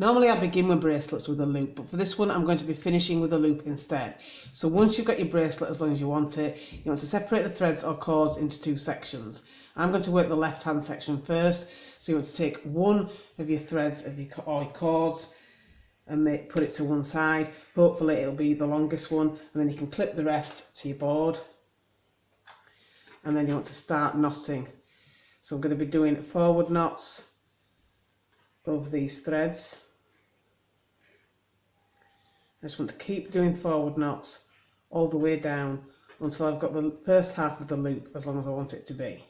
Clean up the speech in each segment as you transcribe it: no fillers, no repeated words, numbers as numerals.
Normally I begin with bracelets with a loop, but for this one I'm going to be finishing with a loop instead. So once you've got your bracelet, as long as you want it, you want to separate the threads or cords into two sections. I'm going to work the left hand section first, so you want to take one of your threads or your cords and put it to one side. Hopefully it'll be the longest one, and then you can clip the rest to your board. And then you want to start knotting. So I'm going to be doing forward knots over these threads. I just want to keep doing forward knots all the way down until I've got the first half of the loop as long as I want it to be.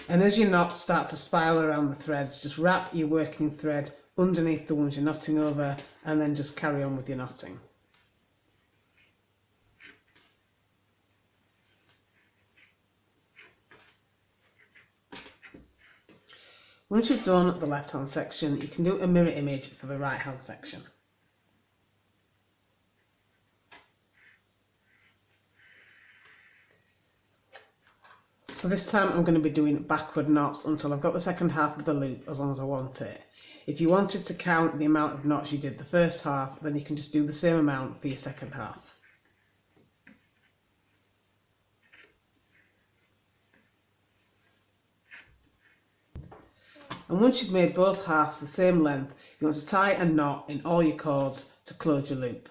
And as your knots start to spiral around the threads, just wrap your working thread underneath the ones you're knotting over, and then just carry on with your knotting. Once you've done the left hand section, you can do a mirror image for the right hand section. So this time I'm going to be doing backward knots until I've got the second half of the loop, as long as I want it. If you wanted to count the amount of knots you did the first half, then you can just do the same amount for your second half. And once you've made both halves the same length, you want to tie a knot in all your cords to close your loop.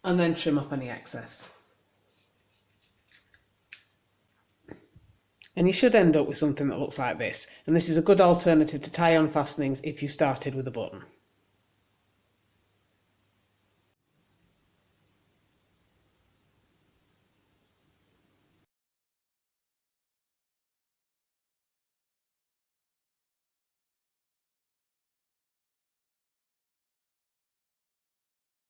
And then trim off any excess. And you should end up with something that looks like this, and this is a good alternative to tie-on fastenings if you started with a button.